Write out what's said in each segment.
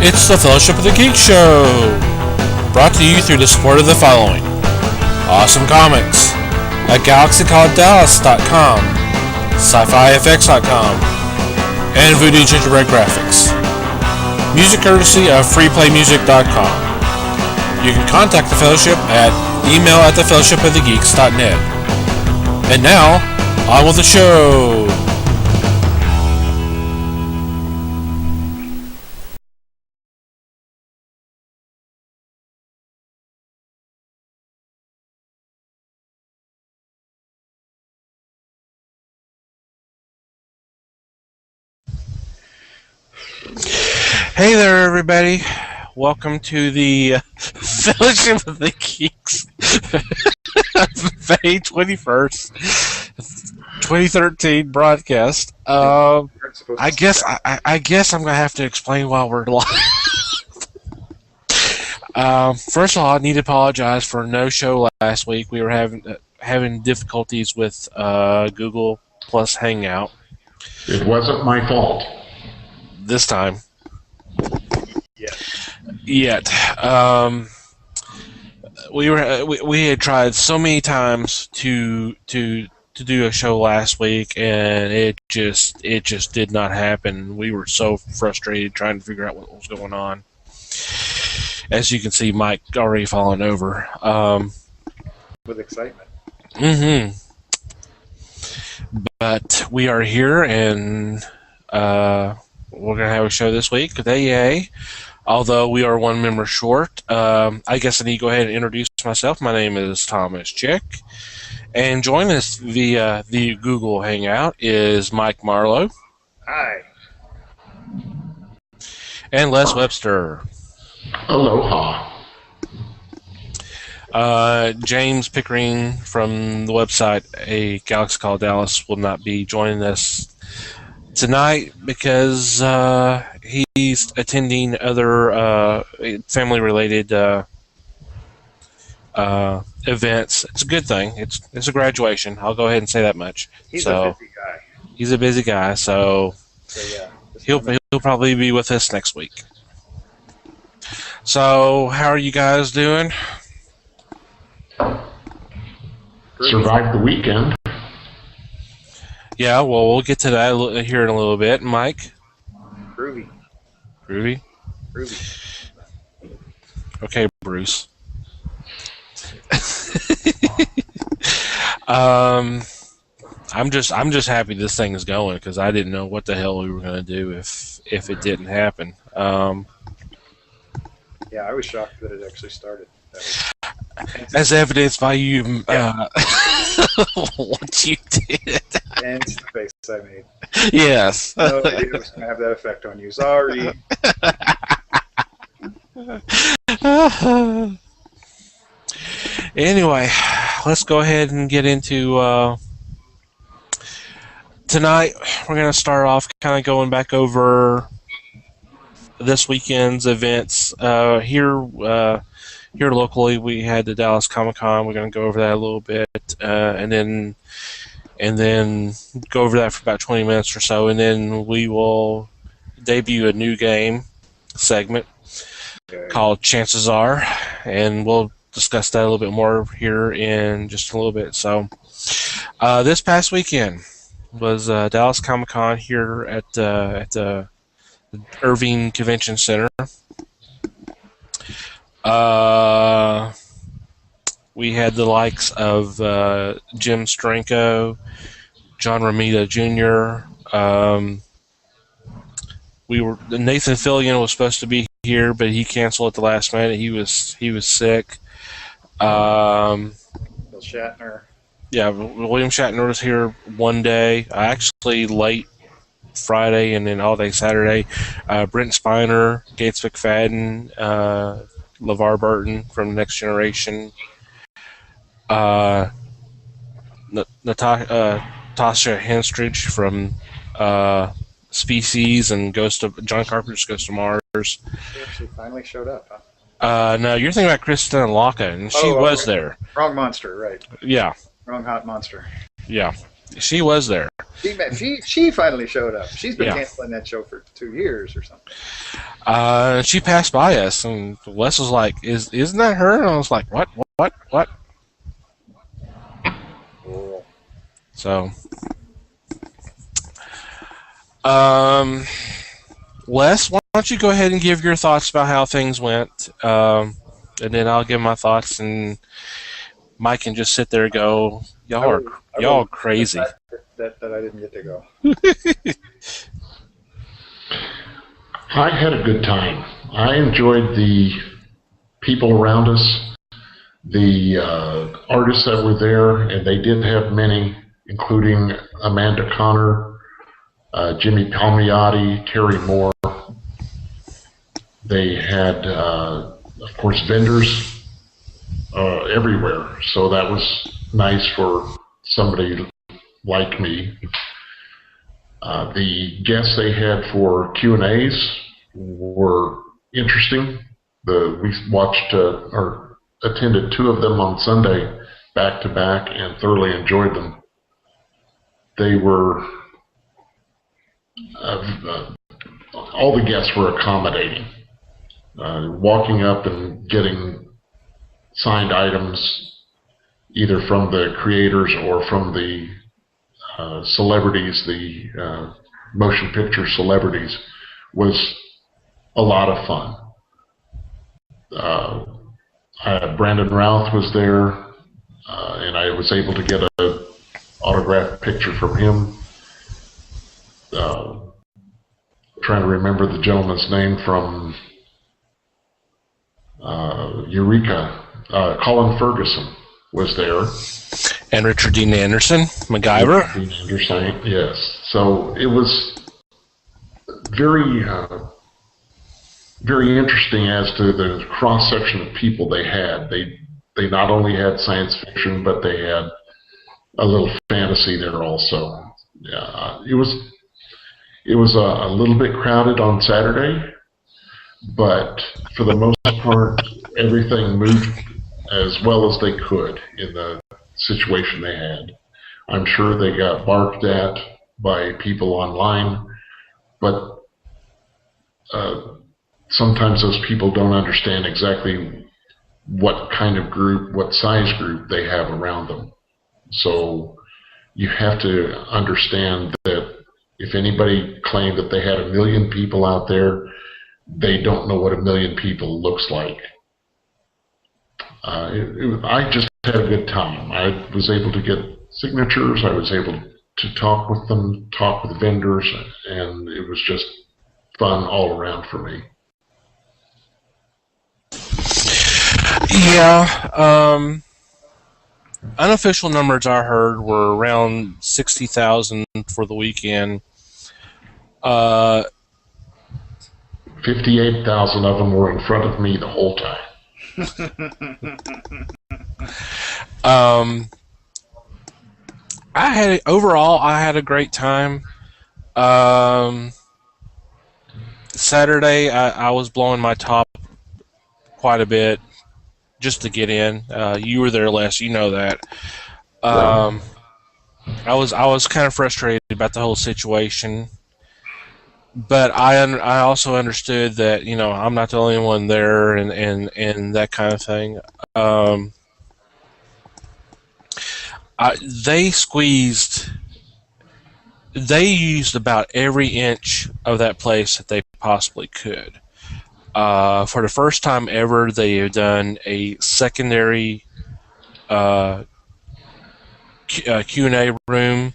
It's the Fellowship of the Geeks Show, brought to you through the support of the following: Awesome Comics at GalaxyColledDallas.com, SciFiFX.com, and Voodoo Gingerbread Graphics. Music courtesy of FreePlayMusic.com. You can contact the Fellowship at email@thefellowshipofthegeeks.net. And now, on with the show! Hey there, everybody. Welcome to the Fellowship of the Geeks, May 21st, 2013 broadcast. I guess I'm going to have to explain why we're live. First of all, I need to apologize for no show last week. We were having difficulties with Google Plus Hangout. It wasn't my fault. This time. Yet. We had tried so many times to do a show last week, and it just did not happen. We were so frustrated trying to figure out what was going on. As you can see, Mike already fallen over. With excitement. Mm-hmm. But we are here, and we're going to have a show this week. Yay. Although we are one member short. I guess I need to go ahead and introduce myself. My name is Thomas Chick. And joining us via the Google Hangout is Mike Marlowe. Hi. And Les Webster. Aloha. James Pickering from the website A Galaxy Called Dallas will not be joining us tonight because he's attending other family-related events. It's a good thing. It's a graduation. I'll go ahead and say that much. He's a busy guy. He's a busy guy, so yeah, he'll probably be with us next week. So, how are you guys doing? Survived the weekend. Yeah, well, we'll get to that here in a little bit. Mike? Groovy. Groovy? Groovy. Okay, Bruce. I'm just happy this thing is going because I didn't know what the hell we were going to do if it didn't happen. Yeah, I was shocked that it actually started. As evidenced by you, what you did. And the face I made. Yes. No idea it was going to have that effect on you. Sorry. Anyway, let's go ahead and get into tonight. We're going to start off kind of going back over this weekend's events. Here locally, we had the Dallas Comic-Con. We're going to go over that a little bit, and then go over that for about 20 minutes or so, and then we will debut a new game segment called Chances Are, and we'll discuss that a little bit more here in just a little bit. So, this past weekend was Dallas Comic-Con here at the Irving Convention Center. We had the likes of Jim Stranko, John Romita Jr. Nathan Fillion was supposed to be here, but he canceled at the last minute. He was sick. Bill Shatner. Yeah, William Shatner was here one day. Actually, late Friday and then all day Saturday. Brent Spiner, Gates McFadden, LeVar Burton from The Next Generation. Natasha Henstridge from Species and John Carpenter's Ghost of Mars. She actually finally showed up, huh? No, you're thinking about Kristen Locke, and she was there. Wrong monster, right. Yeah. Wrong hot monster. Yeah. She was there. She finally showed up. She's been Yeah. canceling that show for 2 years or something. She passed by us, and Wes was like, "Isn't that her?" And I was like, "What?" Cool. So, um, Wes, why don't you go ahead and give your thoughts about how things went, and then I'll give my thoughts, and Mike can just sit there and go, y'all are crazy. That I didn't get to go. I had a good time. I enjoyed the people around us, the artists that were there, and they did have many, including Amanda Connor, Jimmy Palmiotti, Terry Moore. They had, of course, vendors everywhere, so that was nice for somebody like me. The guests they had for Q&As were interesting. We watched or attended 2 of them on Sunday back to back and thoroughly enjoyed them. They were all the guests were accommodating. Walking up and getting signed items either from the creators or from the celebrities, the motion picture celebrities, was a lot of fun. Brandon Routh was there, and I was able to get an autographed picture from him. Trying to remember the gentleman's name from Eureka. Colin Ferguson was there. And Richard Dean Anderson, MacGyver. Richard Dean Anderson, yes. So it was very, very interesting as to the cross section of people they had. They not only had science fiction, but they had a little fantasy there also. It was a little bit crowded on Saturday, but for the most part, everything moved as well as they could in the situation they had. I'm sure they got barked at by people online, but sometimes those people don't understand exactly what kind of group, what size group they have around them. So you have to understand that if anybody claimed that they had 1 million people out there, they don't know what 1 million people looks like. I just had a good time. I was able to get signatures. I was able to talk with them, talk with vendors, and it was just fun all around for me. Yeah. Unofficial numbers I heard were around 60,000 for the weekend. 58,000 of them were in front of me the whole time. I had a great time. Saturday, I was blowing my top quite a bit just to get in. You were there, Les. You know that. I was kind of frustrated about the whole situation, but I also understood that I'm not the only one there, and that kind of thing. They used about every inch of that place that they possibly could. For the first time ever, they have done a secondary Q&A room.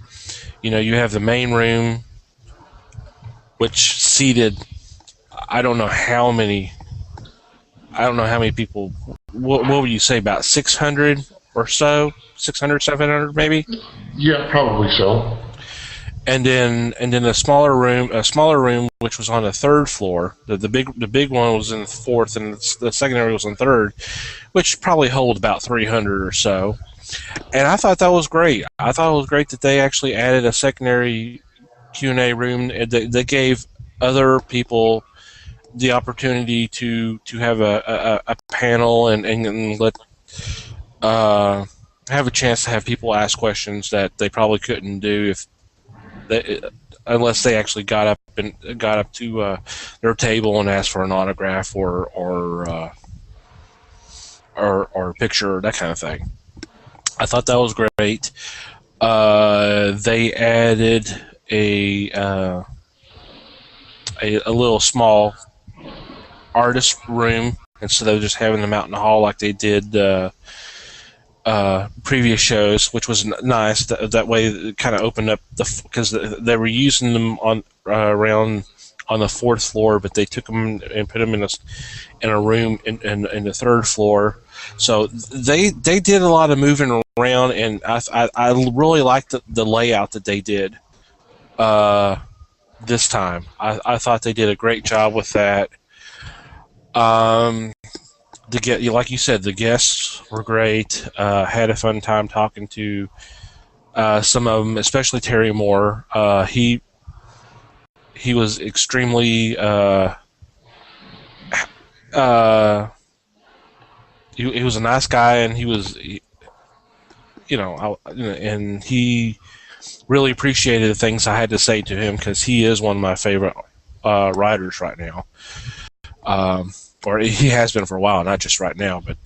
You have the main room, which seated I don't know how many people. What would you say, about 600 or so? 600, 700 maybe? Yeah, probably so. And then a smaller room which was on the 3rd floor. The big one was in the 4th, and the secondary was on 3rd, which probably hold about 300 or so. And I thought that was great. I thought it was great that they actually added a secondary Q&A room that gave other people the opportunity to have a panel and let have a chance to have people ask questions that they probably couldn't do if they, unless they actually got up to their table and asked for an autograph or a picture, that kind of thing. I thought that was great. They added a little small artist room instead of just having them out in the hall like they did previous shows, which was nice. That way, it kind of opened up because they were using them on around on the fourth floor, but they took them and put them in a room in the third floor. So they did a lot of moving around, and I really liked the layout that they did this time. I thought they did a great job with that. Like you said, the guests were great. Had a fun time talking to some of them, especially Terry Moore. He was extremely he was a nice guy, and and he really appreciated the things I had to say to him because he is one of my favorite writers right now. Or he has been for a while, not just right now, but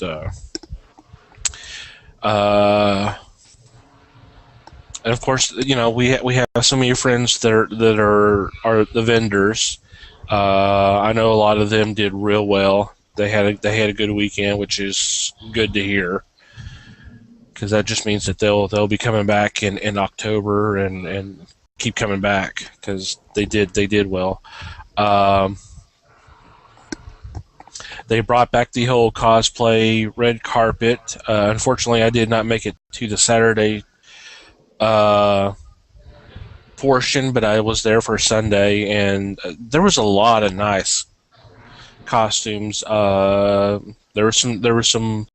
and of course, we have some of your friends that are the vendors. I know a lot of them did real well. They had a good weekend, which is good to hear, because that just means that they'll be coming back in October and keep coming back because they did well. They brought back the whole cosplay red carpet. Unfortunately, I did not make it to the Saturday portion, but I was there for Sunday, and there was a lot of nice costumes. There were some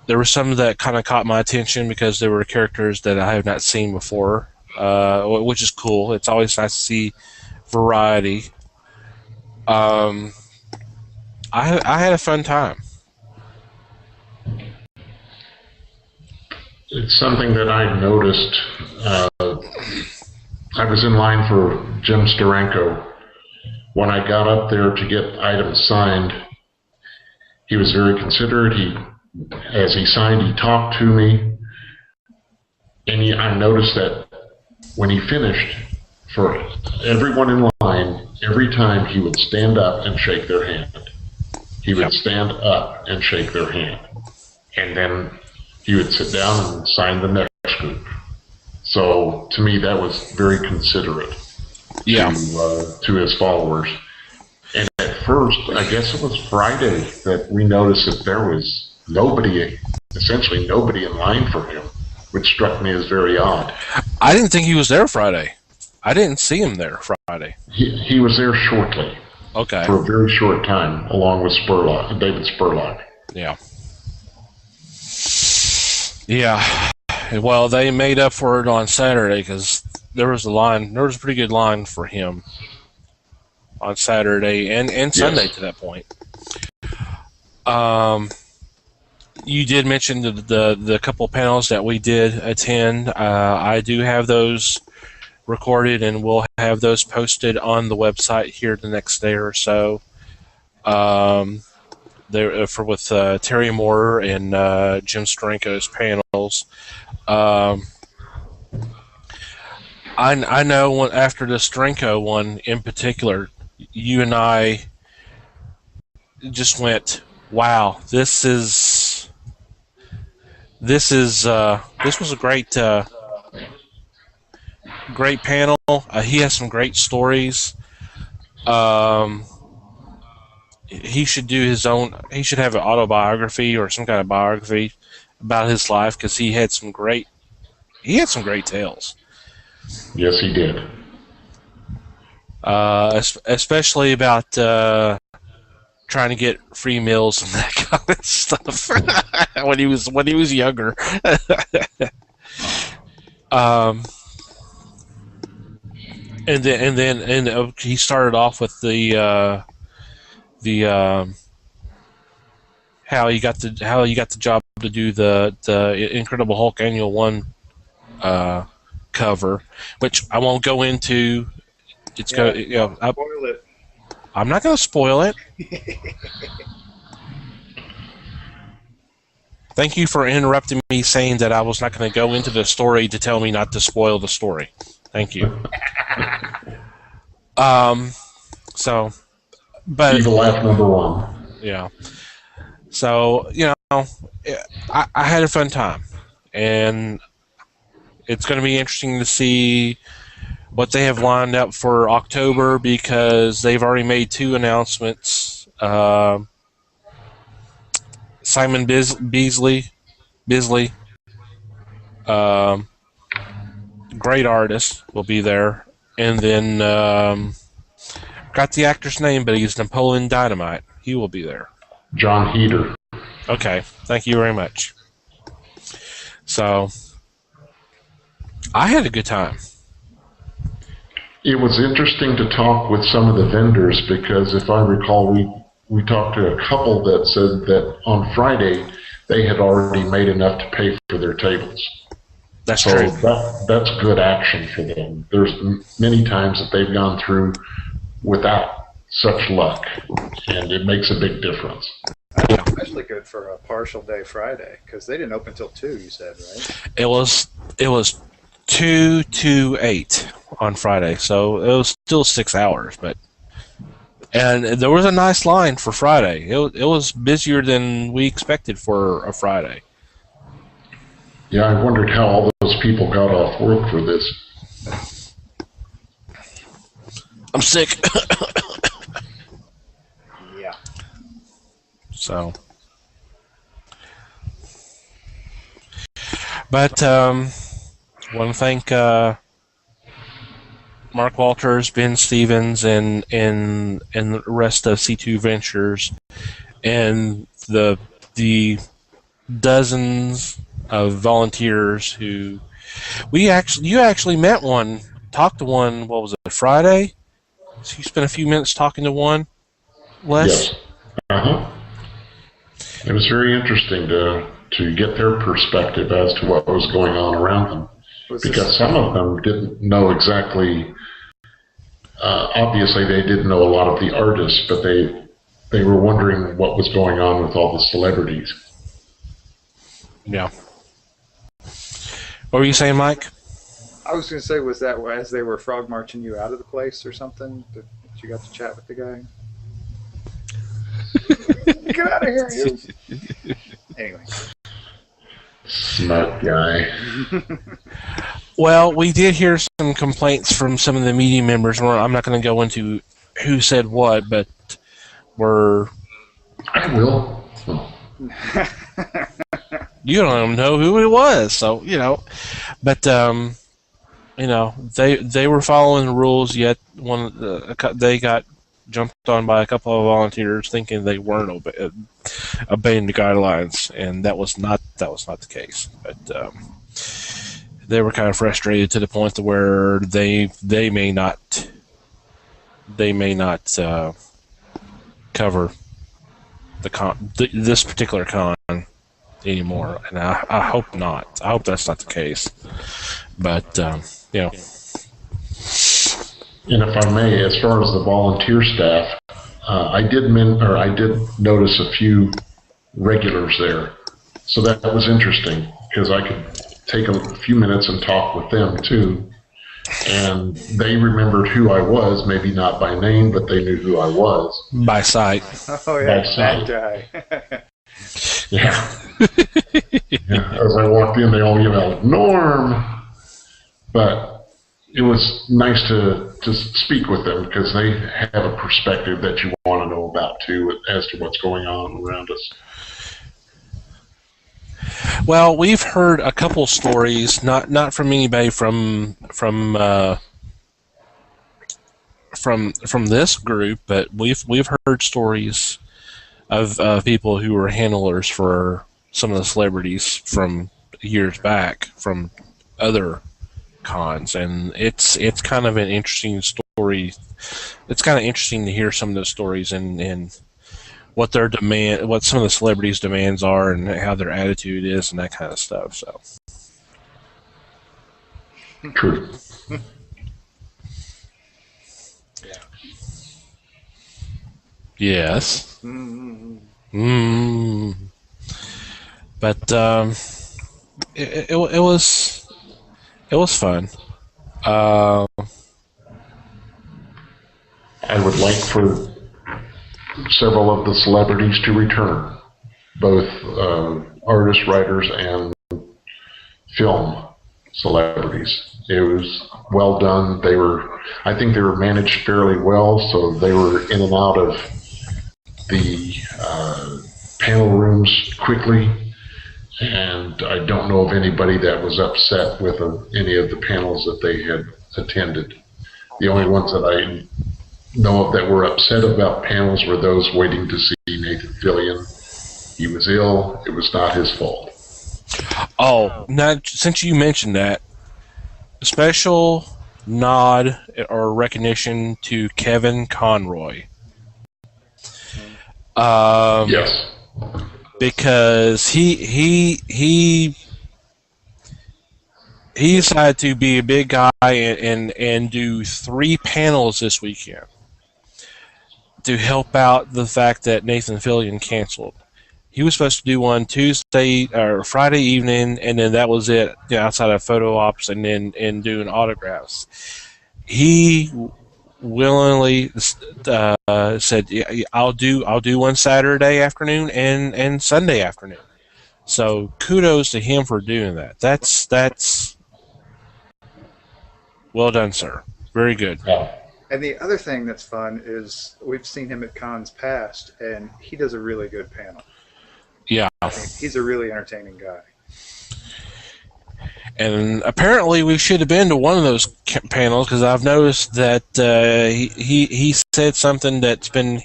that kind of caught my attention because there were characters that I have not seen before, which is cool. It's always nice to see variety. I had a fun time. It's something that I noticed. I was in line for Jim Steranko. When I got up there to get items signed, he was very considerate. As he signed, he talked to me, and I noticed that when he finished, for everyone in line, every time he would stand up and shake their hand. He would stand up and shake their hand, and then he would sit down and sign the next group. So to me, that was very considerate to his followers. And at first, I guess it was Friday that we noticed that there was essentially nobody in line for him, which struck me as very odd. I didn't think he was there Friday. I didn't see him there Friday. He was there shortly. Okay. For a very short time, along with David Spurlock. Yeah. Yeah. Well, they made up for it on Saturday because there was a pretty good line for him on Saturday and Sunday to that point. You did mention the couple panels that we did attend. I do have those recorded, and we'll have those posted on the website here the next day or so. With Terry Moore and Jim Steranko's panels. I know after the Steranko one in particular, you and I just went, "Wow, this was a great panel." He has some great stories. He should do his own. He should have an autobiography or some kind of biography about his life because he had some great tales. Yes, he did. Especially about trying to get free meals and that kind of stuff when he was younger. And then he started off with the how you got the job to do the Incredible Hulk Annual 1 cover, which I won't go into. It's Yeah, gonna spoil it. I'm not going to spoil it. Thank you for interrupting me, saying that I was not going to go into the story to tell me not to spoil the story. Thank you. So, but Evil laugh number one. yeah. So I had a fun time, and it's going to be interesting to see what they have lined up for October, because they've already made 2 announcements. Simon Bisley, um, great artist, will be there, and then got the actor's name, but he's Napoleon Dynamite. He will be there. John Heater. Okay, thank you very much. So, I had a good time. It was interesting to talk with some of the vendors because if I recall, we talked to a couple that said that on Friday they had already made enough to pay for their tables. That's So true. that's good action for them. There's many times that they've gone through without such luck, and it makes a big difference. That's especially good for a partial day Friday, because they didn't open till 2, you said, right? It was 2 to 8 on Friday, so it was still 6 hours, and there was a nice line for Friday. It was busier than we expected for a Friday. Yeah, I wondered how all those people got off work for this. I'm sick. Yeah. So, but want to thank Mark Walters, Ben Stevens, and the rest of C2 Ventures, and the dozens of volunteers who you actually met one, talked to one. What was it, Friday? So you spent a few minutes talking to one, Les? Yes. Uh-huh. It was very interesting to get their perspective as to what was going on around them. Because some of them didn't know exactly, obviously they didn't know a lot of the artists, but they were wondering what was going on with all the celebrities. Yeah. What were you saying, Mike? I was going to say, was that as they were frog marching you out of the place or something that you got to chat with the guy? Get out of here, you! Anyway. Smart guy. Well, we did hear some complaints from some of the media members. I'm not going to go into who said what, but were... I will. You don't even know who it was, so, But, they were following the rules, yet they got jumped on by a couple of volunteers thinking they weren't obeying the guidelines, and that was not the case. But they were kind of frustrated to the point to where they may not cover this particular con anymore, and I hope not. I hope that's not the case. But And if I may, as far as the volunteer staff, I did notice a few regulars there, so that was interesting because I could take a few minutes and talk with them too, and they remembered who I was, maybe not by name, but they knew who I was by sight. Oh yeah, by sight. that guy. Yeah. Yeah. As I walked in, they all yelled "Norm," but it was nice to speak with them because they have a perspective that you want to know about too, as to what's going on around us. Well, we've heard a couple stories, not from anybody from this group, but we've heard stories of people who were handlers for some of the celebrities from years back from other cons, and it's kind of an interesting story. It's kind of interesting to hear some of those stories and what their demand, what some of the celebrities' demands are, and how their attitude is, and that kind of stuff. So, True. yes. Mm-hmm. Mm. But it was fun. I would like for several of the celebrities to return, both artists, writers, and film celebrities. It was well done. I think they were managed fairly well, so they were in and out of the panel rooms quickly. And I don't know of anybody that was upset with any of the panels that they had attended. The only ones that I know of that were upset about panels were those waiting to see Nathan Fillion. He was ill. It was not his fault. Oh, now since you mentioned that, a special nod or recognition to Kevin Conroy. Yes. Because he decided to be a big guy and do 3 panels this weekend to help out the fact that Nathan Fillion canceled. He was supposed to do one Tuesday or Friday evening, and then that was it, outside of photo ops and doing autographs. He willingly said, yeah, I'll do one Saturday afternoon and Sunday afternoon. So kudos to him for doing that. That's well done, sir. Very good. Yeah. And the other thing that's fun is we've seen him at cons past, and he does a really good panel. Yeah. I mean, he's a really entertaining guy. And apparently we should have been to one of those panels, because I've noticed that he said something that's been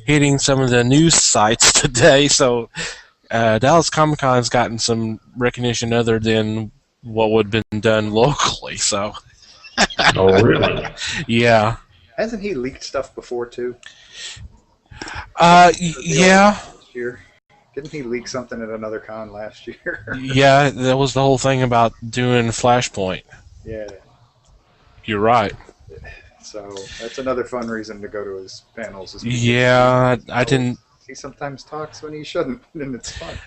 hitting some of the news sites today. So Dallas Comic Con's gotten some recognition other than what would have been done locally. So. Oh, really? Yeah. Hasn't he leaked stuff before too? Yeah. Last year. Didn't he leak something at another con last year? Yeah, that was the whole thing about doing Flashpoint. Yeah. You're right. So that's another fun reason to go to his panels. Yeah, I didn't. He sometimes talks when he shouldn't, and it's fun.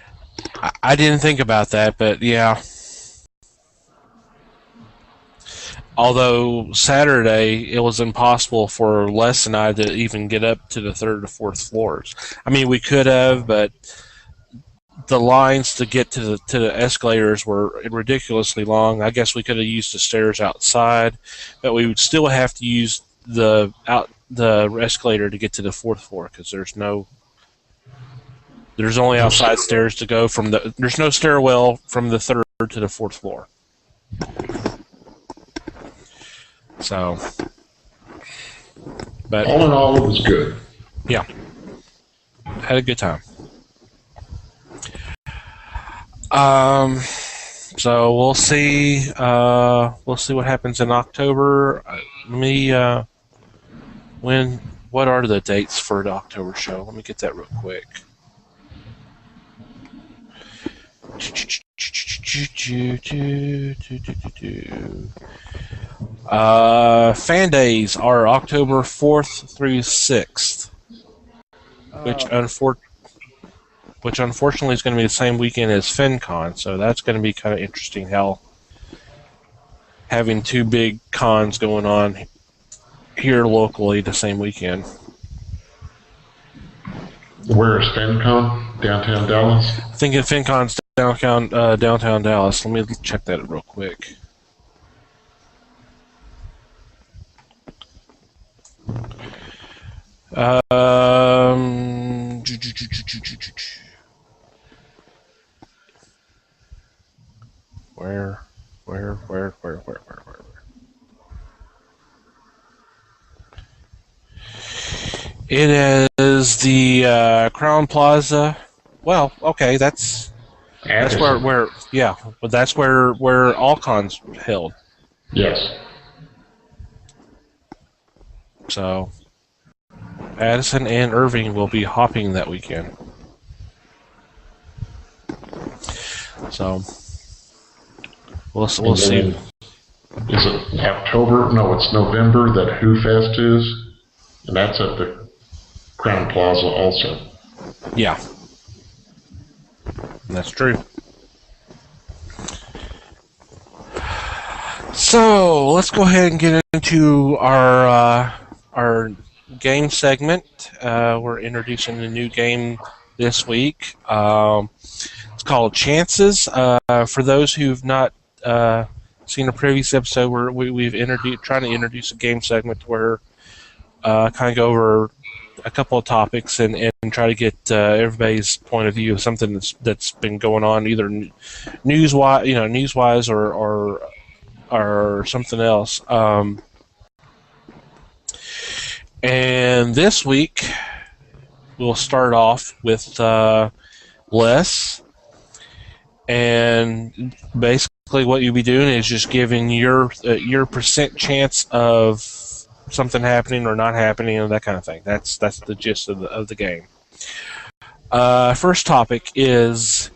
I didn't think about that, but yeah. Although Saturday, it was impossible for Les and I to even get up to the 3rd or 4th floors. I mean, we could have, but the lines to get to the escalators were ridiculously long. I guess we could have used the stairs outside, but we would still have to use the escalator to get to the 4th floor, because there's only outside stairs to go there's no stairwell from the 3rd to the 4th floor. So, but all in all, it was good. Yeah, had a good time. So we'll see. We'll see what happens in October. What are the dates for the October show? Let me get that real quick. Fan days are October 4th through 6th, which unfortunately is going to be the same weekend as FinCon, so that's going to be kind of interesting how having 2 big cons going on here locally the same weekend. Where is FinCon? Downtown Dallas? I think FinCon's downtown Dallas. Let me check that real quick. Where? It is the Crown Plaza. Well, okay, that's where yeah, but that's where all cons held. Yes. So Addison and Irving will be hopping that weekend. So we'll see. Is it October? No, it's November that Who Fest is, and that's at the Crown Plaza also. Yeah, that's true. So let's go ahead and get into our game segment. We're introducing a new game this week. It's called Chances. For those who've not seen a previous episode, we've trying to introduce a game segment where kind of go over a couple of topics and try to get everybody's point of view of something that's been going on, either news-wise or something else. And this week we'll start off with Les, and basically what you'll be doing is just giving your percent chance of something happening or not happening and that kind of thing. That's the gist of the game. First topic is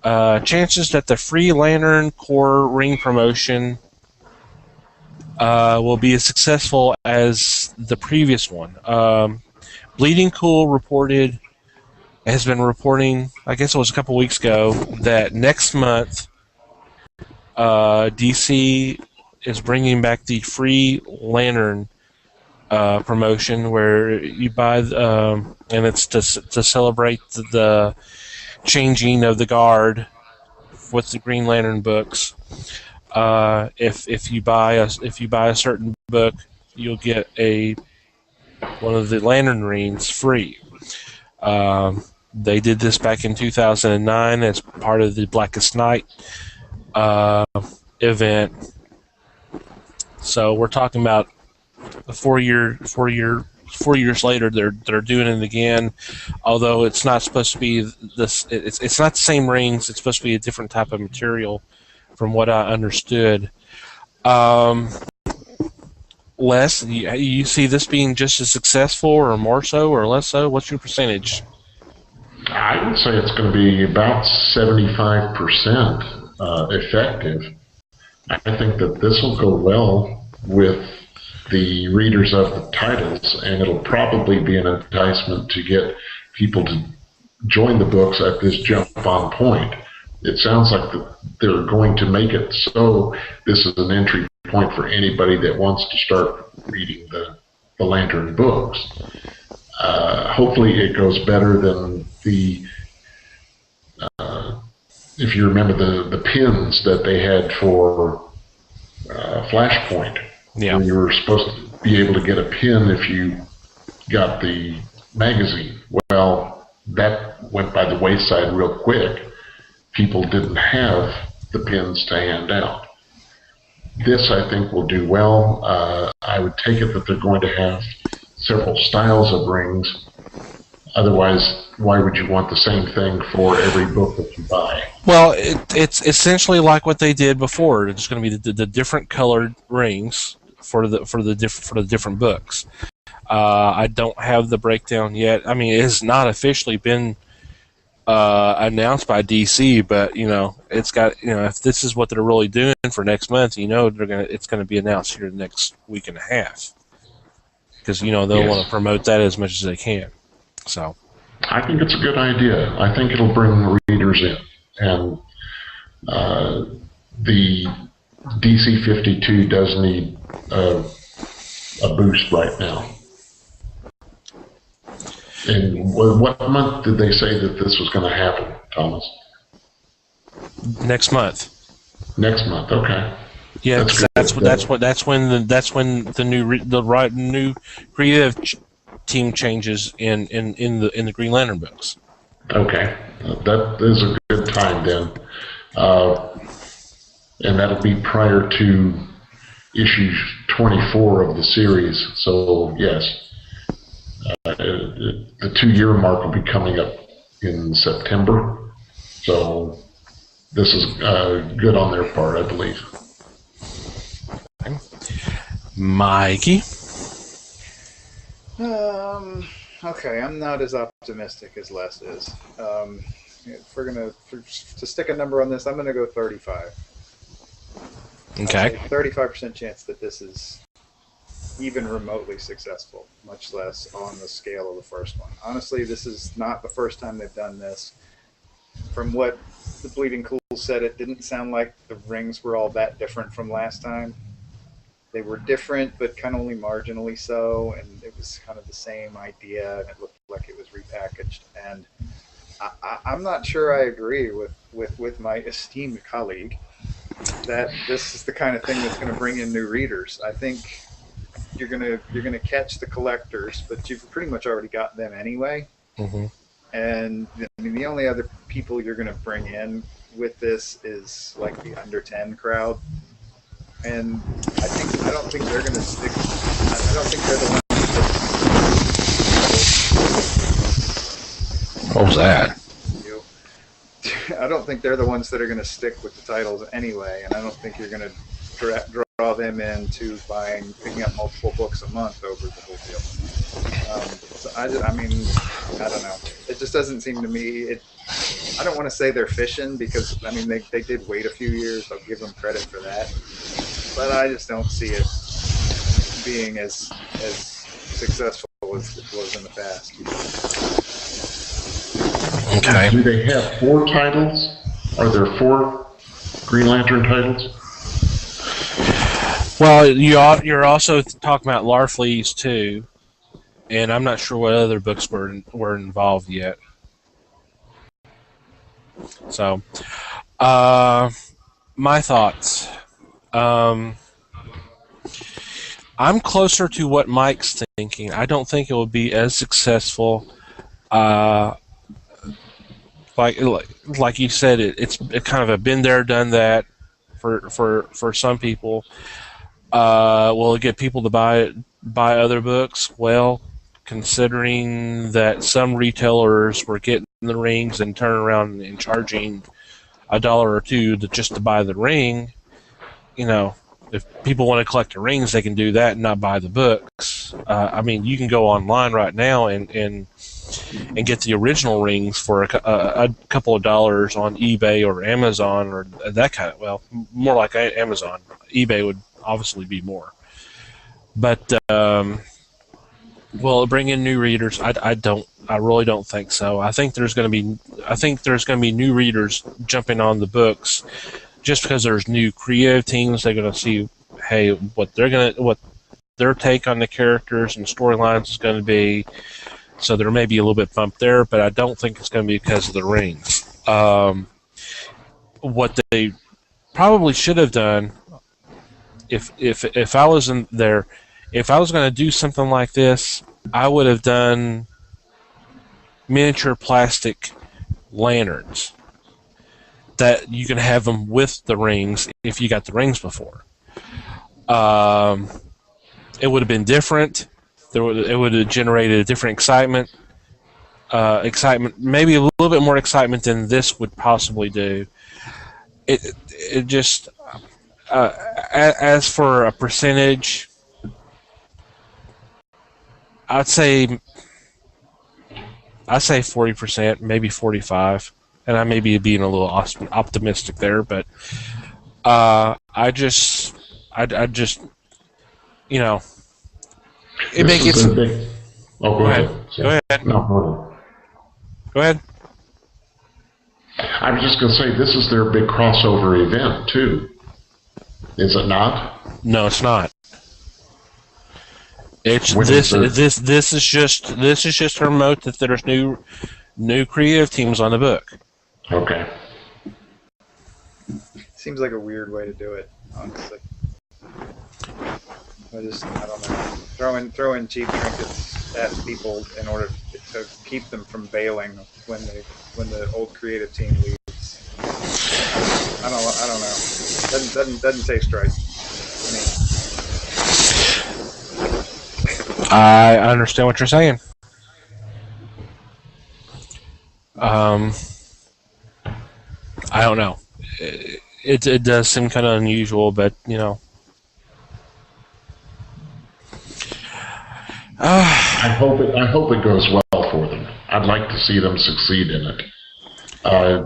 chances that the Free Lantern Corps ring promotion will be as successful as the previous one. Bleeding Cool has been reporting, I guess it was a couple weeks ago, that next month DC is bringing back the Free Lantern promotion, where you buy, and it's to celebrate the changing of the guard with the Green Lantern books. If you buy a certain book, you'll get one of the Lantern rings free. They did this back in 2009 as part of the Blackest Night event. So we're talking about 4 years later. They're doing it again, although it's not supposed to be this. It's not the same rings. It's supposed to be a different type of material, from what I understood. Les, you see this being just as successful, or more so, or less so? What's your percentage? I would say it's going to be about 75% effective. I think that this will go well with the readers of the titles, and it'll probably be an enticement to get people to join the books at this jump-on point. It sounds like they're going to make it so this is an entry point for anybody that wants to start reading the Lantern books. Hopefully it goes better than if you remember the pins that they had for Flashpoint. Yeah. Where you were supposed to be able to get a pin if you got the magazine. Well, that went by the wayside real quick. People didn't have the pins to hand out. This, I think, will do well. I would take it that they're going to have several styles of rings. Otherwise, why would you want the same thing for every book that you buy? Well, it's essentially like what they did before. It's going to be the different colored rings for the different books. I don't have the breakdown yet. I mean, it has not officially been announced by DC, but it's got, if this is what they're really doing for next month, it's going to be announced here the next week and a half, because they'll want to promote that as much as they can. So I think it's a good idea. I think it'll bring readers in, and the DC 52 does need a boost right now. And what month did they say that this was going to happen, Thomas? Next month. Next month, okay. Yeah, that's when the new creative team changes in the Green Lantern books. Okay, that is a good time then, and that'll be prior to issue 24 of the series. So yes. The 2-year mark will be coming up in September, so this is good on their part, I believe. Mikey? Okay, I'm not as optimistic as Les is. If we're gonna to stick a number on this, I'm gonna go 35. I'd Okay. say 35% chance that this is even remotely successful, much less on the scale of the first one. Honestly, this is not the first time they've done this. From what the Bleeding Cool said, it didn't sound like the rings were all that different from last time. They were different, but kind of only marginally so, and it was kind of the same idea, and it looked like it was repackaged. And I'm not sure I agree with my esteemed colleague that this is the kind of thing that's going to bring in new readers. I think you're gonna catch the collectors, but you've pretty much already got them anyway. Hmm. And I mean, the only other people you're gonna bring in with this is like the under 10 crowd, and I don't think they're gonna stick. I don't think they're the What was that? ones. I don't think they're the ones that are going to stick with the titles anyway, and I don't think you're going to draw them into picking up multiple books a month over the whole deal. So I mean, I don't know. It just doesn't seem to me. I don't want to say they're fishing because I mean they did wait a few years. I'll give them credit for that, but I just don't see it being as successful as it was in the past. Okay. Do they have 4 titles? Are there 4 Green Lantern titles? Well, you're also talking about Larfleeze too, and I'm not sure what other books were involved yet. So, uh, my thoughts. Um, I'm closer to what Mike's thinking. I don't think it will be as successful. Uh, like you said, it's kind of a been there, done that for some people. Will it get people to buy other books? Well, considering that some retailers were getting the rings and turning around and charging $1 or $2 just to buy the ring, you know, if people want to collect the rings, they can do that and not buy the books. I mean, you can go online right now and get the original rings for a couple of dollars on eBay or Amazon or that kind of. Well, more like Amazon. eBay would obviously be more. But will it bring in new readers? I don't. I really don't think so. I think there's going to be. I think there's going to be new readers jumping on the books just because there's new creative teams. They're going to see, hey, what their take on the characters and storylines is going to be. So there may be a little bit bump there, but I don't think it's going to be because of the rings. What they probably should have done, if I was in there, if I was going to do something like this, I would have done miniature plastic lanterns that you can have them with the rings if you got the rings before. It would have been different. It would have generated a different excitement. Maybe a little bit more excitement than this would possibly do. It just as for a percentage, I'd say 40%, maybe 45, and I may be being a little optimistic there, but I just you know it This may is get their some. big. Oh, go Go ahead. ahead. Go ahead. No, go ahead. Go ahead. I was just going to say, this is their big crossover event, too. Is it not? No, it's not. It's When is the- this is just to promote that there's new creative teams on the book. Okay. Seems like a weird way to do it, honestly. I don't know. Throwing cheap trinkets at people in order to keep them from bailing when the old creative team leaves. I don't know. Doesn't taste right to me. I understand what you're saying. I don't know. It does seem kind of unusual, but you know. I hope it goes well for them. I'd like to see them succeed in it.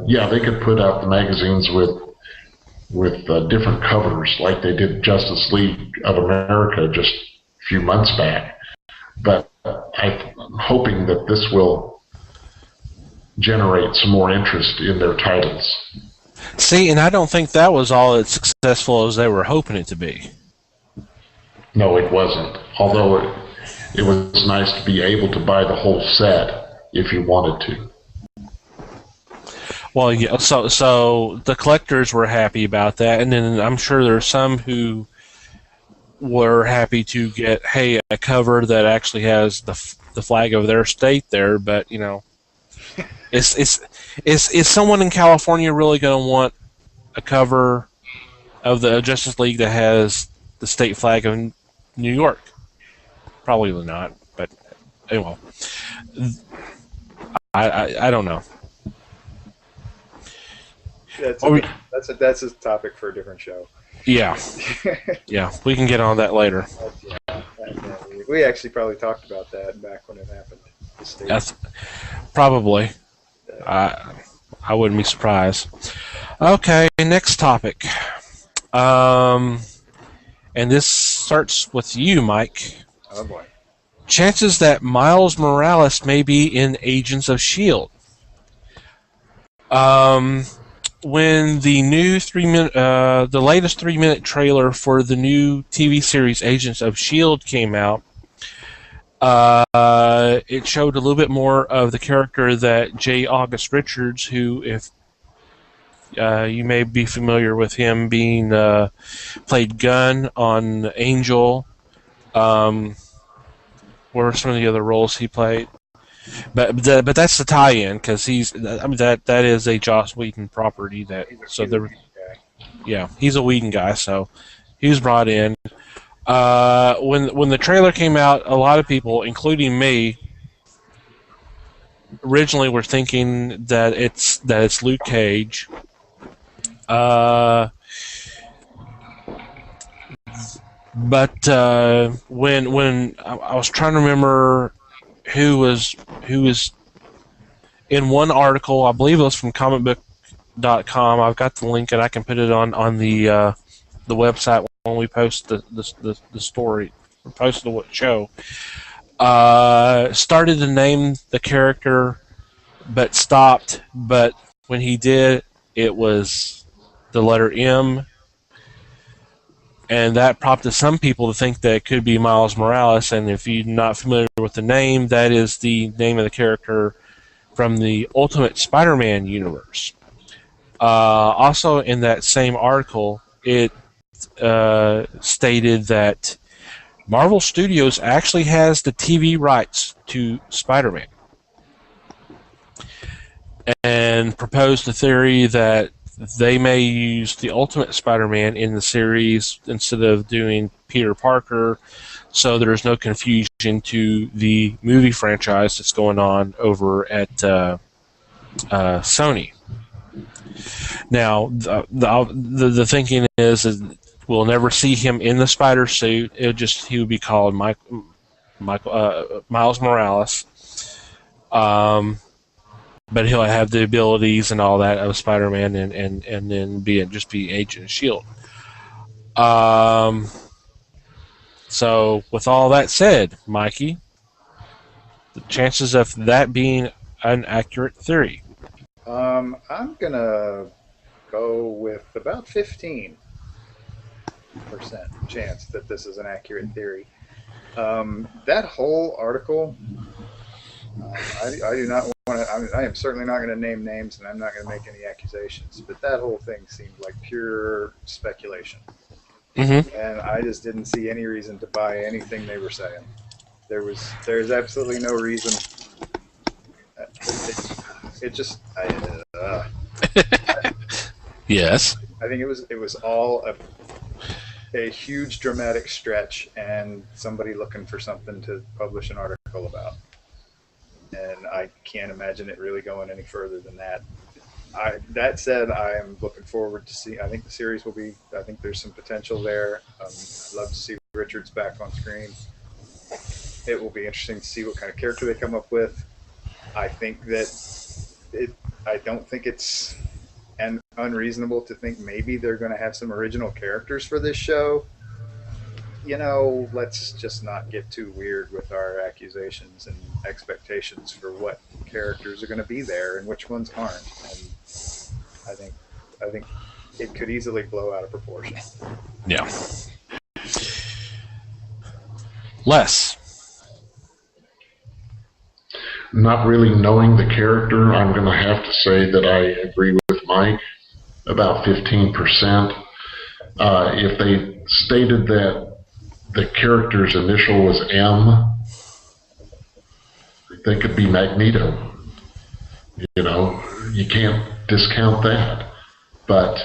Yeah, they could put out the magazines with different covers, like they did Justice League of America just a few months back. But I'm hoping that this will generate some more interest in their titles. See, and I don't think that was all as successful as they were hoping it to be. No, it wasn't. Although it was nice to be able to buy the whole set if you wanted to. Well, yeah. So the collectors were happy about that, and then I'm sure there's some who were happy to get, hey, a cover that actually has the flag of their state there. But you know, is someone in California really going to want a cover of the Justice League that has the state flag of New York? Probably not. But anyway, I don't know. That's a topic for a different show. Yeah, yeah, we can get on that later. We actually probably talked about that back when it happened. That's probably. I wouldn't be surprised. Okay, next topic. And this starts with you, Mike. Oh boy. Chances that Miles Morales may be in Agents of S.H.I.E.L.D. When the new the latest 3-minute trailer for the new TV series Agents of S.H.I.E.L.D. came out, it showed a little bit more of the character that J. August Richards, who, if you may be familiar with him, being played Gunn on Angel. What are some of the other roles he played? But that's the tie-in, because that is a Joss Whedon property. He's a Whedon guy, so he was brought in. When the trailer came out, a lot of people, including me, originally were thinking that it's Luke Cage. But when I was trying to remember who was in one article, I believe it was from comicbook.com. I've got the link and I can put it on the website when we post the story or post the show. Started to name the character, but stopped. But when he did, it was the letter M. And that prompted some people to think that it could be Miles Morales. And if you're not familiar with the name, that is the name of the character from the Ultimate Spider-Man universe. Also, in that same article, it stated that Marvel Studios actually has the TV rights to Spider-Man, and proposed the theory that they may use the Ultimate Spider-Man in the series instead of doing Peter Parker, so there's no confusion to the movie franchise that's going on over at Sony. Now, the thinking is we'll never see him in the spider suit. He would be called Miles Morales. But he'll have the abilities and all that of Spider-Man, and then be Agent of S.H.I.E.L.D. So, with all that said, Mikey, the chances of that being an accurate theory? I'm gonna go with about 15% chance that this is an accurate theory. That whole article, I do not want to. I am certainly not going to name names, and I'm not going to make any accusations. But that whole thing seemed like pure speculation, and I just didn't see any reason to buy anything they were saying. There's absolutely no reason. It just. Yes. I think it was all a huge dramatic stretch and somebody looking for something to publish an article about. And I can't imagine it really going any further than that. That said, I am looking forward to see. I think the series will be. I think there's some potential there. I'd love to see Richards back on screen. It will be interesting to see what kind of character they come up with. I think that I don't think it's unreasonable to think maybe they're going to have some original characters for this show. Let's just not get too weird with our accusations and expectations for what characters are going to be there and which ones aren't. And I think it could easily blow out of proportion. Yeah. Les. Not really knowing the character, I'm going to have to say that I agree with Mike, about 15%. If they stated that the character's initial was M, they could be Magneto. You can't discount that. But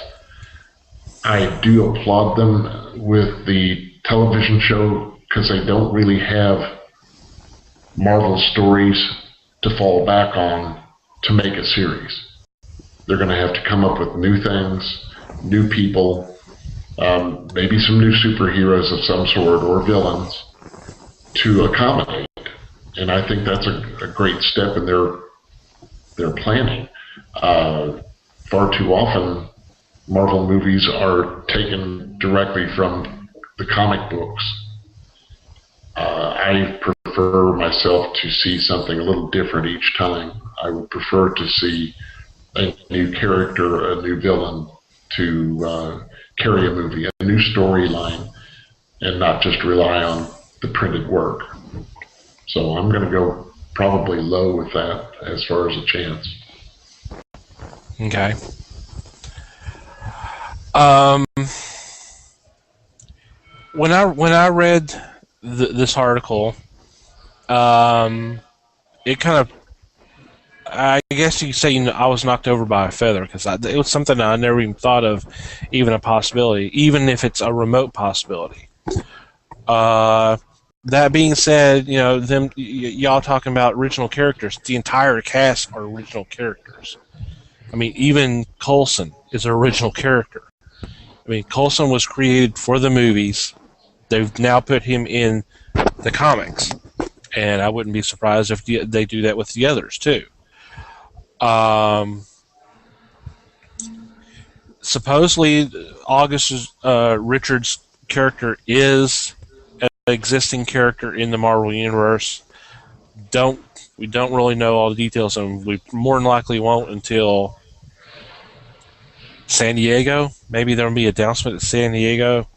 I do applaud them with the television show because they don't really have Marvel stories to fall back on to make a series. They're going to have to come up with new things, new people, maybe some new superheroes of some sort or villains to accommodate. And I think that's a great step in their planning. Far too often, Marvel movies are taken directly from the comic books. I prefer myself to see something a little different each time. I would prefer to see a new character, a new villain to carry a movie, a new storyline, and not just rely on the printed work. So I'm going to go probably low with that as far as a chance. Okay. When I read this article, it kind of, I guess you could say, I was knocked over by a feather because it was something I never even thought of, even a possibility, even if it's a remote possibility. That being said, y'all talking about original characters. The entire cast are original characters. I mean, even Coulson is an original character. I mean, Coulson was created for the movies. They've now put him in the comics, and I wouldn't be surprised if they do that with the others too. Supposedly, August Richards' character is an existing character in the Marvel Universe. We don't really know all the details, and we more than likely won't until San Diego. Maybe there'll be an announcement at San Diego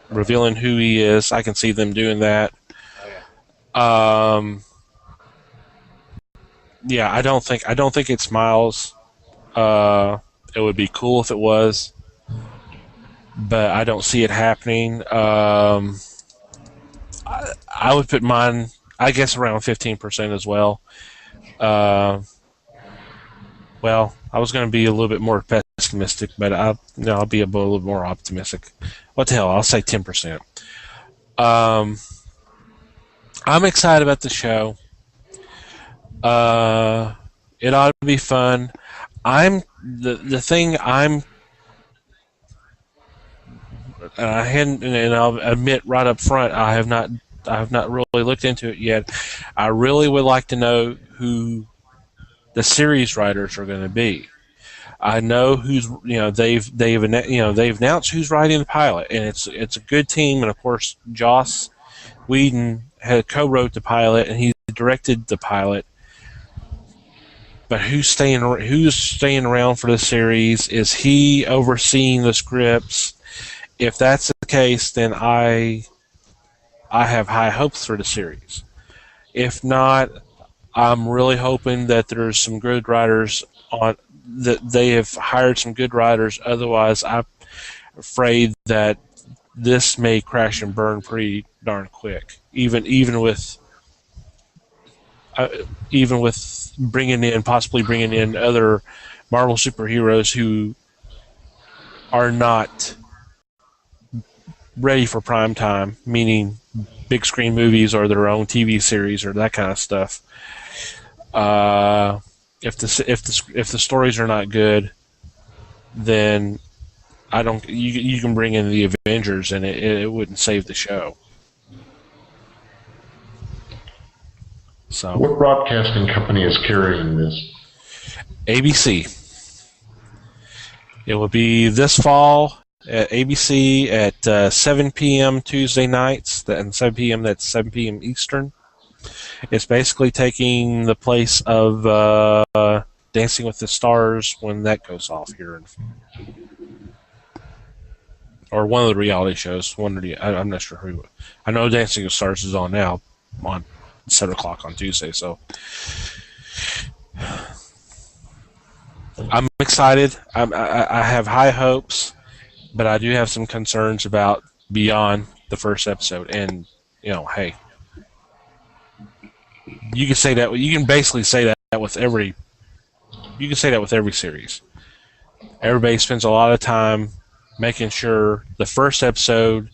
revealing who he is. I can see them doing that. Oh, yeah. I don't think it's Miles. It would be cool if it was, but I don't see it happening. I would put mine, I guess, around 15% as well. Well, I was going to be a little bit more pessimistic, but I'll be a little more optimistic. What the hell? I'll say 10%. I'm excited about the show. It ought to be fun. The thing I'm, and I'll admit right up front, I have not really looked into it yet. I really would like to know who the series writers are going to be. I know who's, they've announced who's writing the pilot, and it's a good team, and of course Joss Whedon had co-wrote the pilot and he directed the pilot. But who's staying around for the series? Is he overseeing the scripts? If that's the case, then I have high hopes for the series. If not, I'm really hoping that there's some good writers that they have hired some good writers. Otherwise, I'm afraid that this may crash and burn pretty darn quick. Even with possibly bringing in other Marvel superheroes who are not ready for prime time, meaning big screen movies or their own TV series or that kind of stuff. If the stories are not good, then you can bring in the Avengers and it wouldn't save the show. So What broadcasting company is carrying this? ABC. It will be this fall at ABC at 7 p.m. Tuesday nights, and 7 p.m. That's 7 p.m. Eastern. It's basically taking the place of Dancing with the Stars when that goes off here, or one of the reality shows. I'm not sure who. I know Dancing with the Stars is on now, on 7 o'clock on Tuesday. So I'm excited. I have high hopes, but I do have some concerns about beyond the first episode. And hey, you can say that. You can basically say that with every. You can say that with every series. Everybody spends a lot of time making sure the first episode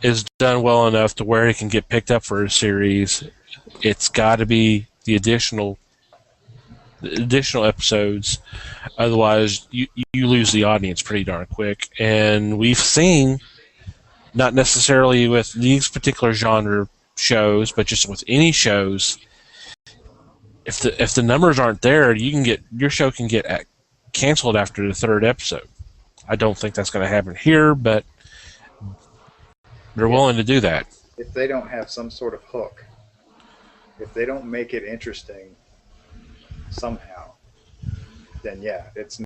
is done well enough to where it can get picked up for a series. It's got to be the additional episodes. Otherwise, you lose the audience pretty darn quick. And we've seen, not necessarily with these particular genre shows, but just with any shows, if the numbers aren't there, your show can get canceled after the third episode. I don't think that's going to happen here, but they're willing to do that. If they don't have some sort of hook, if they don't make it interesting somehow, then yeah, it's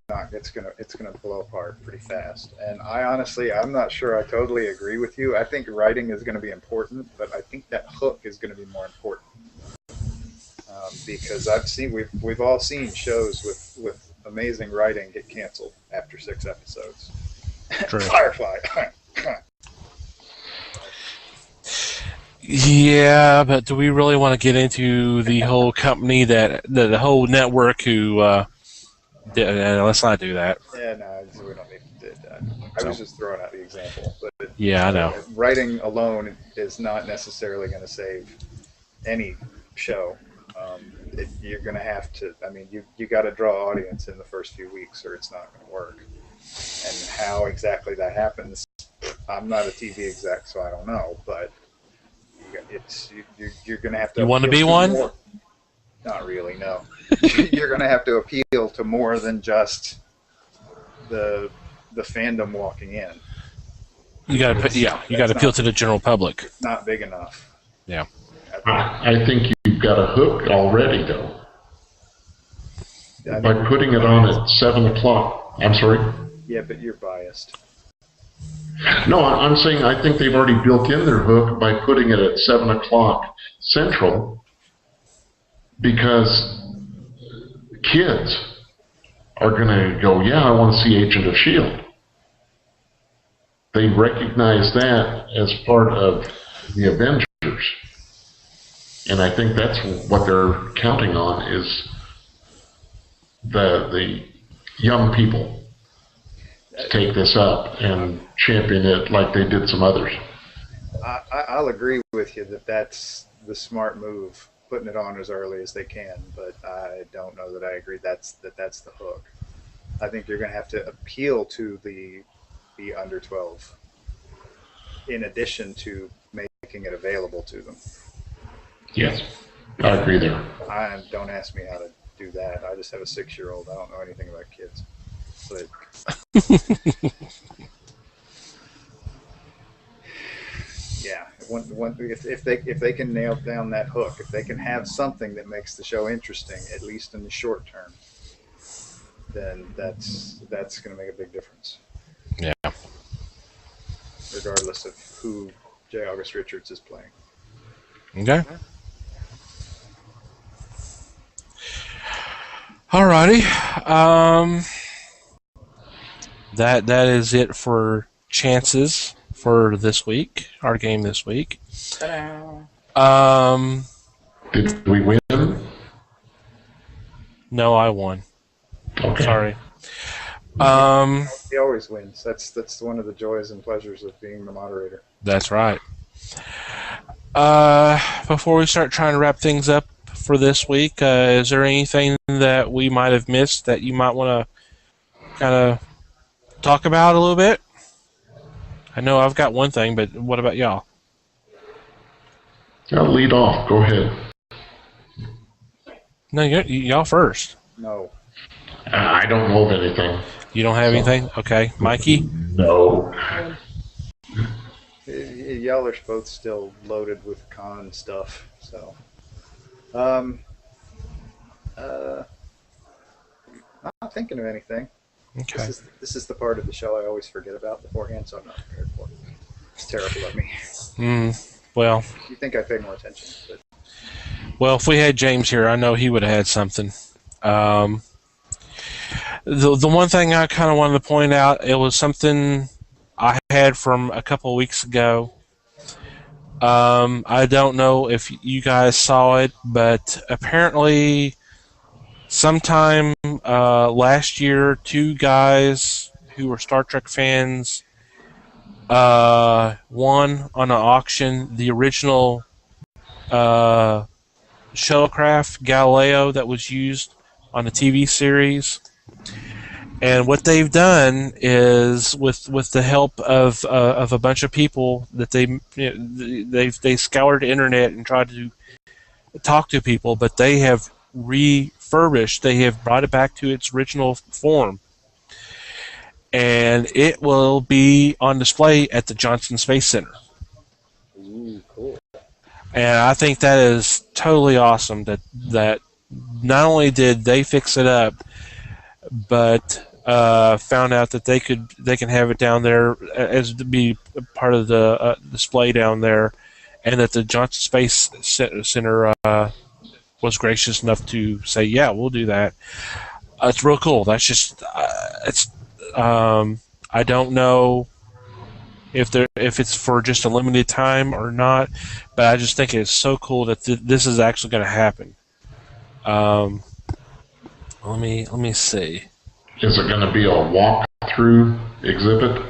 gonna blow apart pretty fast. And I'm not sure I totally agree with you. I think writing is going to be important, but I think that hook is going to be more important. Because we've all seen shows with amazing writing get canceled after 6 episodes. True. Firefly. Yeah, but do we really want to get into the whole company that the whole network who? Let's not do that. Yeah, no, we don't need to do that. I was just throwing out the example, but Yeah, I know. Writing alone is not necessarily going to save any show. You're going to have to. I mean, you got to draw audience in the first few weeks, or it's not going to work. And how exactly that happens, I'm not a TV exec, so I don't know. But you're going to have to. You want to be one? More. Not really, no. You're going to have to appeal to more than just the fandom walking in. You got to appeal to the general public. It's not big enough. Yeah. I think you've got a hook already, though. By putting it on at 7 o'clock. I'm sorry? Yeah, but you're biased. No, I'm saying I think they've already built in their hook by putting it at 7 o'clock Central, because kids are going to go, yeah, I want to see Agent of S.H.I.E.L.D. They recognize that as part of the Avengers. And I think that's what they're counting on, is the young people to take this up and champion it like they did some others. I'll agree with you that that's the smart move, putting it on as early as they can, but I don't know that I agree that's the hook. I think you're going to have to appeal to the under 12 in addition to making it available to them. Yes, I agree there. Don't ask me how to do that. I just have a 6-year-old. I don't know anything about kids. But yeah, if they can nail down that hook, if they can have something that makes the show interesting, at least in the short term, then that's going to make a big difference. Yeah. Regardless of who J. August Richards is playing. Okay. Alrighty. That is it for chances for this week. Our game this week. Ta-da. Did we win? No, I won. Okay. Sorry. He always wins. That's one of the joys and pleasures of being the moderator. That's right. Before we start trying to wrap things up for this week, is there anything that we might have missed that you might want to kind of talk about a little bit? I know I've got one thing, but what about y'all? I'll lead off. Go ahead. No, y'all first. No. I don't know of anything. You don't have So, anything? Okay. Mikey? no. Y'all are both still loaded with con stuff, so. Um, uh, not thinking of anything. Okay. This is the part of the show I always forget about beforehand, so I'm not prepared for it. It's terrible of me. Well, You think I pay more attention, but if we had James here, I know he would have had something. The one thing I kind of wanted to point out, it was something I had from a couple of weeks ago. I don't know if you guys saw it, but apparently, sometime last year, two guys who were Star Trek fans won on an auction the original shuttlecraft Galileo that was used on the TV series. And what they've done is, with the help of a bunch of people that they scoured the internet and tried to talk to people, but they have refurbished. They have brought it back to its original form, and it will be on display at the Johnson Space Center. ooh, cool. And I think that is totally awesome. That not only did they fix it up, but found out that they can have it down there as to be part of the display down there, and that the Johnson Space Center was gracious enough to say, "Yeah, we'll do that." It's real cool. That's just it's. I don't know if it's for just a limited time or not, but I just think it's so cool that this is actually going to happen. Let me see. Is it going to be a walk-through exhibit?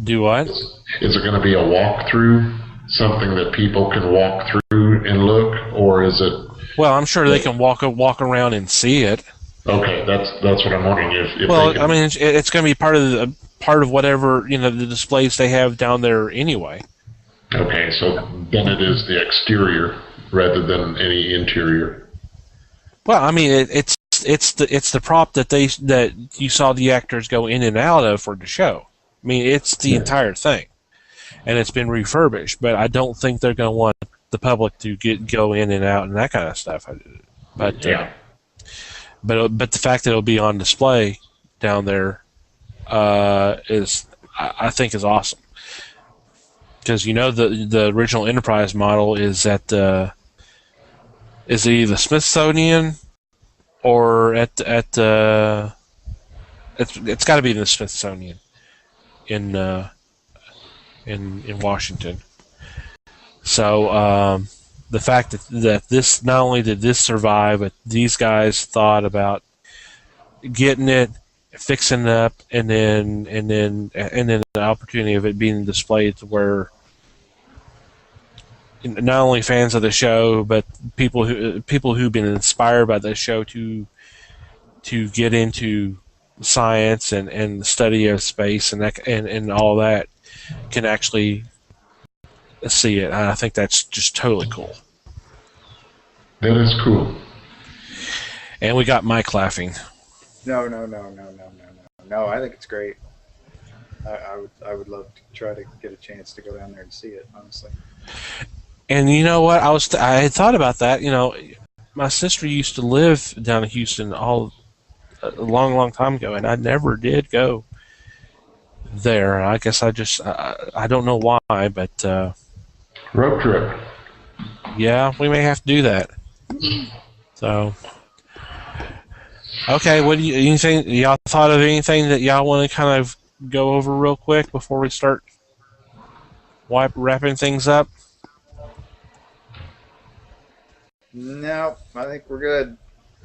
Do what? Is it going to be a walkthrough, something that people can walk through and look, or is it? Well, I'm sure they can walk around and see it. Okay, that's what I'm wondering. If Well, they can, I mean, it's going to be part of whatever the displays they have down there anyway. okay, so then it is the exterior rather than any interior. Well, I mean, it's the prop that you saw the actors go in and out of for the show. I mean, it's the entire thing, and it's been refurbished. But I don't think they're going to want the public to go in and out and that kind of stuff. But Yeah. but the fact that it'll be on display down there is I think is awesome, because the original Enterprise model is at either Smithsonian or at it's got to be in the Smithsonian in Washington. So the fact that this, not only did this survive, but these guys thought about getting it, fixing it up, and then the opportunity of it being displayed to where not only fans of the show, but people who've been inspired by the show to get into science and the study of space and all that can actually see it. I think that's just totally cool. That is cool. And we got Mike laughing. No. I think it's great. I would love to try to get a chance to go down there and see it, honestly. And you know what? I had thought about that. My sister used to live down in Houston a long time ago, and I never did go there. I guess I don't know why, but Road trip. yeah, we may have to do that. So, okay, what do anything y'all thought of anything that y'all want to kind of go over real quick before we start wrapping things up? No, I think we're good.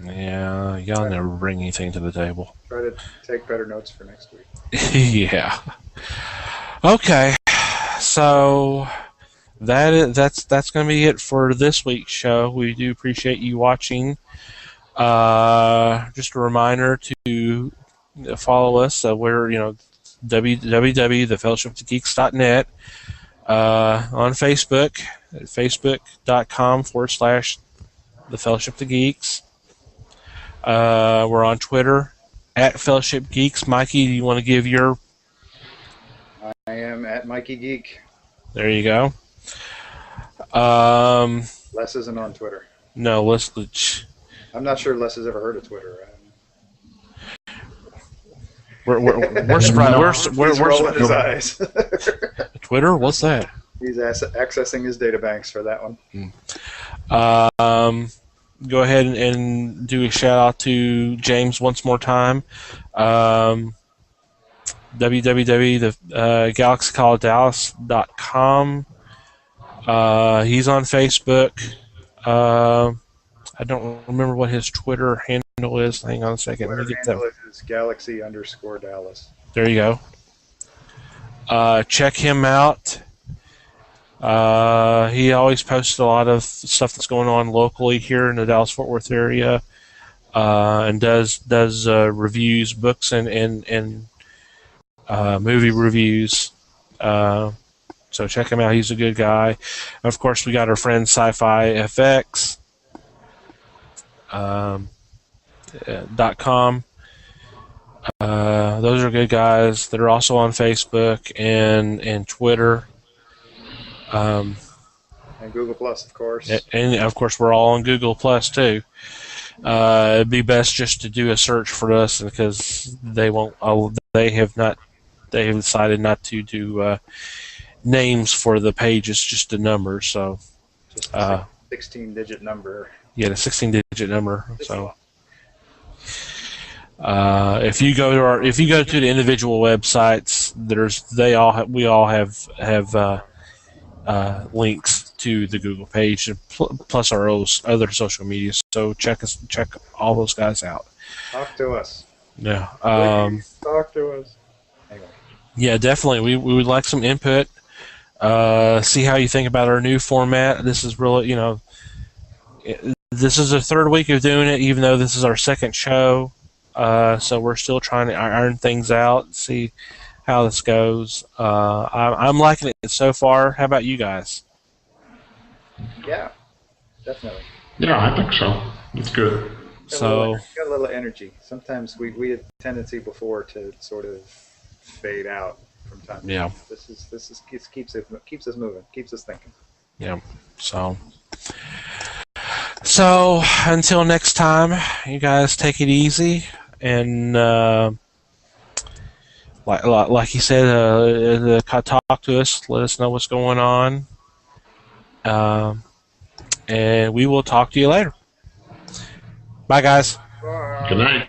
Yeah, y'all never bring anything to the table. Try to take better notes for next week. Yeah. Okay. So that's going to be it for this week's show. We do appreciate you watching. Just a reminder to follow us. We're www.thefellowshipofthegeeks.net on Facebook, at facebook.com/the Fellowship of the Geeks. We're on Twitter at Fellowship Geeks. Mikey, do you want to give your? I am at Mikey Geek. There you go. Les isn't on Twitter. No, let's. I'm not sure Les has ever heard of Twitter. We're surprised. He's rolling his eyes. Twitter? What's that? He's accessing his data banks for that one. Go ahead and do a shout out to James once more time. www.galaxycollegeDallas.com. He's on Facebook. I don't remember what his Twitter handle is. Hang on a second. Twitter Let me get handle that. is Galaxy_Dallas. There you go. Check him out. He always posts a lot of stuff that's going on locally here in the Dallas-Fort Worth area, and does reviews, books, and movie reviews. So check him out. He's a good guy. Of course, we got our friend Sci-Fi FX. .com. Those are good guys. They're also on Facebook and Twitter. And Google Plus, of course. And of course, we're all on Google Plus too. It'd be best just to do a search for us because they won't. They have decided not to do names for the pages, just the numbers. So, just a 16-digit number. Yeah, the 16-digit number. So, if you go to the individual websites, we all have links to the Google page, plus our other social media. So check all those guys out. Talk to us. Yeah. Talk to us. Anyway. Yeah, definitely. We would like some input. See how you think about our new format. This is really, this is the third week of doing it, even though this is our second show. So we're still trying to iron things out, see how this goes. I'm liking it so far. How about you guys? Yeah, definitely. Yeah, I think so. It's good. So got a little energy. Sometimes we had a tendency before to sort of fade out from time to time. This keeps us moving, keeps us thinking. Yeah. So until next time, you guys take it easy, and like he said, talk to us, let us know what's going on, and we will talk to you later. Bye, guys. Bye. Good night.